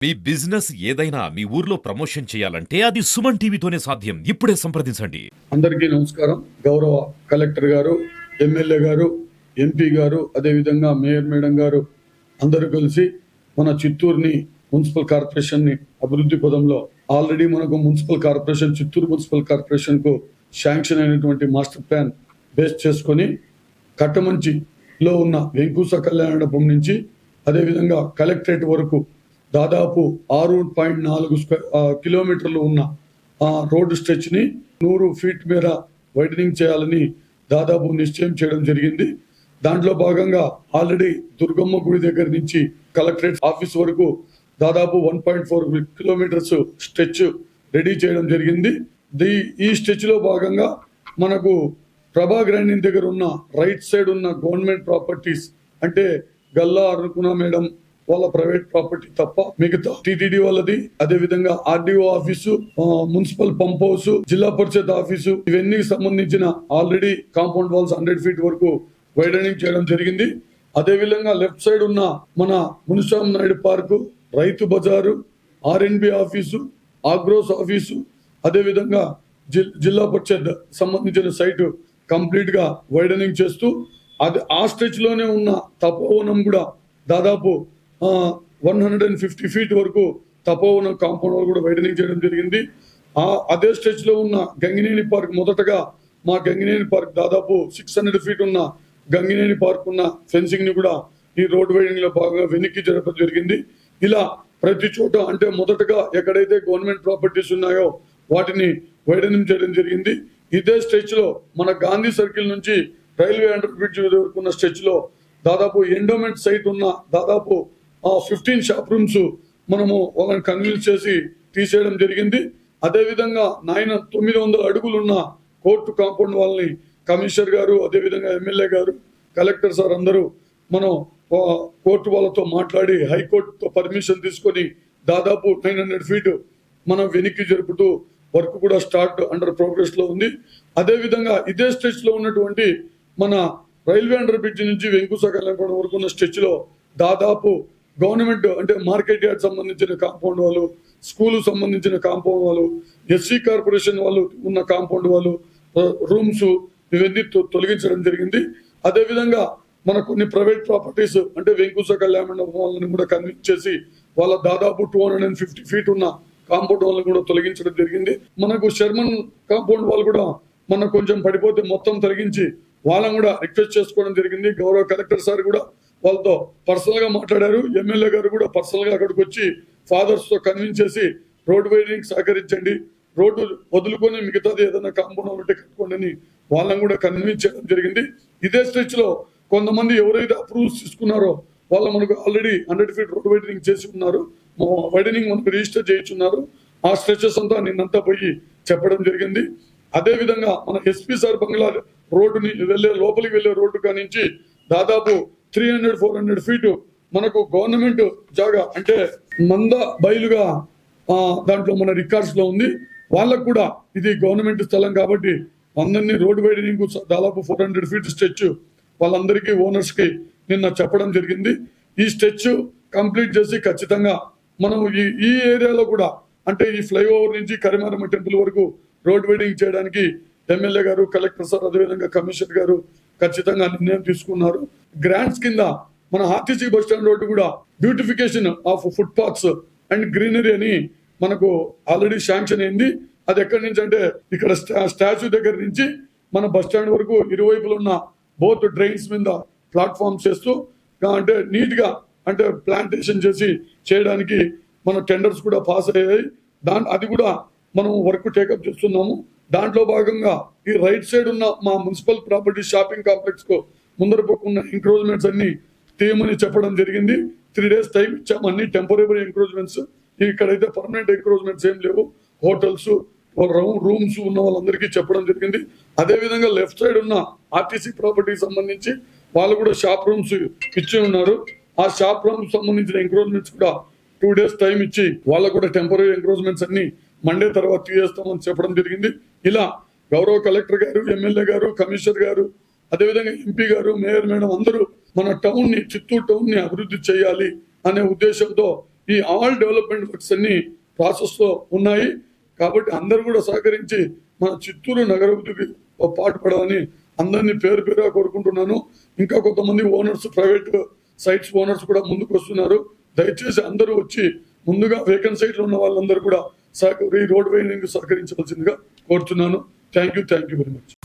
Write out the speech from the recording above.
మీ business ఏదైనా మీ ఊర్లో promotion చేయాలంటే అది సుమన్ టీవీతోనే సాధ్యం. ఇప్పుడే సంప్రదించండి. అందరికీ నమస్కారం. గౌరవ కలెక్టర్ గారు, ఎమ్మెల్యే గారు, ఎంపీ గారు, అదేవిధంగా మేయర్ మేడం గారు అందరూ కలిసి మన చిత్తూరుని మున్సిపల్ కార్పొరేషన్ని అభివృద్ధి పదంలో ఆల్రెడీ మనకు municipal corporation Chittoor municipal corporation కు శాంక్షన్ అయినటువంటి మాస్టర్ ప్లాన్ బేస్ చేసుకొని కట్టమంచిలో ఉన్న వెంకూస కళ్యాణం నుంచి అదేవిధంగా కలెక్టరేట్ వరకు దాదాపు 6.4 కిలోమీటర్లు ఉన్న రోడ్డు స్ట్రెచ్ ని 100 ఫీట్ మేర వైడనింగ్ చేయాలని దాదాపు నిశ్చయం చేయడం జరిగింది. దాంట్లో భాగంగా ఆల్రెడీ దుర్గమ్మ గుడి దగ్గర నుంచి కలెక్టరేట్ ఆఫీస్ వరకు దాదాపు 1.4 కిలోమీటర్స్ స్ట్రెచ్ రెడీ చేయడం జరిగింది. ఈ స్ట్రెచ్ లో భాగంగా మనకు ప్రభా గ్రైండింగ్ దగ్గర ఉన్న రైట్ సైడ్ ఉన్న గవర్నమెంట్ ప్రాపర్టీస్ అంటే గల్లా అరుకున మేడం వాళ్ళ ప్రైవేట్ ప్రాపర్టీ తప్ప మిగతా టీటీడీ వాళ్ళది, అదే విధంగా RDO office, municipal pump house, జిల్లా పరిషత్ ఆఫీసు, ఇవన్నీ సంబంధించిన ఆల్రెడీ కాంపౌండ్ వాల్స్ 100 ఫీట్ వరకు వైడనింగ్ చేయడం జరిగింది. అదే విధంగా లెఫ్ట్ సైడ్ ఉన్న మన మునిస్వామి నాయుడు పార్కు, రైతు బజారు, ఆర్ఎన్బి ఆఫీసు, ఆగ్రోస్ ఆఫీసు, అదే విధంగా జిల్లా పరిషత్ సంబంధించిన సైట్ కంప్లీట్ గా వైడనింగ్ చేస్తూ ఆ స్ట్రెచ్ లోనే ఉన్న తపోవనం కూడా దాదాపు 150 ఫీట్ వరకు తపోవనం కాంపౌండ్ వాల్ కూడా వైడనింగ్ చేయడం జరిగింది. అదే స్ట్రెచ్ లో ఉన్న గంగినేని పార్క్, మొదటగా మా గంగినేని పార్క్ దాదాపు 600 ఫీట్ ఉన్న గంగినేని పార్క్ ఉన్న ఫెన్సింగ్ ని కూడా ఈ రోడ్ వైడింగ్ లో బాగా వెనక్కి జరపడం జరిగింది. ఇలా ప్రతి చోట అంటే మొదటగా ఎక్కడైతే గవర్నమెంట్ ప్రాపర్టీస్ ఉన్నాయో వాటిని వైడనింగ్ చేయడం జరిగింది. ఇదే స్ట్రెచ్ లో మన గాంధీ సర్కిల్ నుంచి రైల్వే అండర్ బ్రిడ్జ్ వరకు ఉన్న స్ట్రెచ్ లో దాదాపు ఎండోమెంట్ సైట్ ఉన్న దాదాపు 15 షాప్ రూమ్స్ మనము వాళ్ళని కన్విన్స్ చేసి తీసేయడం జరిగింది. అదే విధంగా 900 అడుగులున్న కోర్టు కాంపౌండ్ వాళ్ళని కమిషనర్ గారు, అదే విధంగా ఎమ్మెల్యే గారు, కలెక్టర్ సార్ అందరూ మనం కోర్టు వాళ్ళతో మాట్లాడి హైకోర్టుతో పర్మిషన్ తీసుకొని దాదాపు 900 ఫీట్ మనం వెనక్కి జరుపుతూ వర్క్ కూడా స్టార్ట్ అండర్ ప్రోగ్రెస్ లో ఉంది. అదే విధంగా ఇదే స్ట్రెచ్ లో ఉన్నటువంటి మన రైల్వే అండర్ బ్రిడ్జ్ నుంచి వెంకూస కళ్యాణం వరకు ఉన్న స్ట్రెచ్ లో దాదాపు గవర్నమెంట్ అంటే మార్కెట్ యార్డ్ సంబంధించిన కాంపౌండ్ వాళ్ళు, స్కూల్ సంబంధించిన కాంపౌండ్ వాళ్ళు, ఎస్సీ కార్పొరేషన్ వాళ్ళు ఉన్న కాంపౌండ్ వాళ్ళు రూమ్స్ ఇవన్నీ తొలగించడం జరిగింది. అదే విధంగా మన కొన్ని ప్రైవేట్ ప్రాపర్టీస్ అంటే వెంకూస కళ్యాణ వాళ్ళని కూడా కన్విన్స్ చేసి వాళ్ళ దాదాపు 250 ఫీట్ ఉన్న కాంపౌండ్ వాళ్ళని కూడా తొలగించడం జరిగింది. మనకు షర్మన్ కాంపౌండ్ వాళ్ళు కూడా మనకు కొంచెం పడిపోతే మొత్తం తొలగించి వాళ్ళని కూడా రిక్వెస్ట్ చేసుకోవడం జరిగింది. గౌరవ కలెక్టర్ సార్ కూడా వాళ్ళతో పర్సనల్ గా మాట్లాడారు. ఎమ్మెల్యే గారు కూడా పర్సనల్ గా అక్కడికి వచ్చి ఫాదర్స్ తో కన్విన్స్ చేసి రోడ్ వైడింగ్ సహకరించండి, రోడ్డు వదులుకొని మిగతాది ఏదైనా కాంపౌండ్ ఉంటే కట్టుకోండి అని వాళ్ళని కూడా కన్విన్స్ చేయడం జరిగింది. ఇదే స్ట్రెచ్ లో కొంతమంది ఎవరైతే అప్రూవల్స్ తీసుకున్నారో వాళ్ళు మనకు ఆల్రెడీ 100 ఫీట్ రోడ్ వైడనింగ్ చేసి ఉన్నారు, వైడనింగ్ మనకు రిజిస్టర్ చేయించున్నారు. ఆ స్ట్రెచెస్ అంతా నిన్నంతా పోయి చెప్పడం జరిగింది. అదే విధంగా మన ఎస్పీ సార్ బంగ్లా రోడ్డుని లోపలికి వెళ్లే రోడ్డు కానించి దాదాపు 300-400 ఫీట్ మనకు గవర్నమెంట్ జాగా అంటే మంద బయలుగా దాంట్లో మన రికార్డ్స్ లో ఉంది. వాళ్ళకు కూడా ఇది గవర్నమెంట్ స్థలం కాబట్టి అందరినీ రోడ్డు వైడనింగ్ దాదాపు 400 ఫీట్ స్ట్రెచ్ వాళ్ళందరికీ ఓనర్స్ కి నిన్న చెప్పడం జరిగింది. ఈ స్ట్రెచ్ కంప్లీట్ చేసి ఖచ్చితంగా మనం ఈ ఏరియాలో కూడా అంటే ఈ ఫ్లైఓవర్ నుంచి కరిమారమ్మ టెంపుల్ వరకు రోడ్ వైడింగ్ చేయడానికి ఎమ్మెల్యే గారు, కలెక్టర్ సార్, అదేవిధంగా కమిషనర్ గారు ఖచ్చితంగా నిర్ణయం తీసుకున్నారు. గ్రాంట్స్ కింద మన ఆర్టీసీ బస్ స్టాండ్ రోడ్డు కూడా beautification of foot paths and greenery అని మనకు ఆల్రెడీ శాంక్షన్ అయింది. అది ఎక్కడి నుంచి అంటే ఇక్కడ స్టాచ్యూ దగ్గర నుంచి మన బస్ స్టాండ్ వరకు ఇరువైపులు ఉన్న బోత్ డ్రైన్స్ మీద ప్లాట్ఫామ్ చేస్తూ అంటే నీట్ గా అంటే ప్లాంటేషన్ చేసి చేయడానికి మన టెండర్స్ కూడా పాస్ అయ్యాయి. అది కూడా మనం వర్క్ టేకప్ చేస్తున్నాము. దాంట్లో భాగంగా ఈ రైట్ సైడ్ ఉన్న మా మున్సిపల్ ప్రాపర్టీ షాపింగ్ కాంప్లెక్స్ కు ముందర పక్కన ఎంక్రోచ్మెంట్స్ అన్ని తీయమని చెప్పడం జరిగింది. 3 days టైం ఇచ్చాము. అన్ని టెంపరీ ఎంక్రోచ్మెంట్స్, ఇక్కడైతే పర్మనెంట్ ఎంక్రోచ్మెంట్స్ ఏం లేవు. హోటల్స్, రూమ్స్ ఉన్న వాళ్ళందరికీ చెప్పడం జరిగింది. అదే విధంగా లెఫ్ట్ సైడ్ ఉన్న ఆర్టీసీ ప్రాపర్టీకి సంబంధించి వాళ్ళు కూడా షాప్ రూమ్స్ ఇచ్చి ఉన్నారు. ఆ షాప్ రూమ్స్ సంబంధించిన ఎంక్రోచ్మెంట్స్ కూడా 2 days టైం ఇచ్చి వాళ్ళకు కూడా టెంపరీ ఎంక్రోచ్మెంట్స్ అన్ని మండే తర్వాత తీయేస్తామని చెప్పడం జరిగింది. ఇలా గౌరవ కలెక్టర్ గారు, ఎమ్మెల్యే గారు, కమిషనర్ గారు, అదేవిధంగా ఎంపీ గారు, మేయర్ మేడం అందరూ మన టౌన్ ని, చిత్తూరు టౌన్ ని అభివృద్ధి చేయాలి అనే ఉద్దేశంతో ఈ ఆల్ డెవలప్మెంట్ వర్క్స్ అన్ని ప్రాసెస్లో ఉన్నాయి. కాబట్టి అందరూ కూడా సహకరించి మన చిత్తూరు నగరాభివృద్ధికి పాటుపడాలని అందరినీ పేరు పేరుగా కోరుకుంటున్నాను. ఇంకా కొంతమంది ఓనర్స్, ప్రైవేట్ సైట్స్ ఓనర్స్ కూడా ముందుకు వస్తున్నారు. దయచేసి అందరూ వచ్చి ముందుగా వేకెంట్ సైట్లు ఉన్న వాళ్ళందరూ కూడా ఈ రోడ్ వైండింగ్ సహకరించవలసిందిగా కోరుతున్నాను. Thank you very much.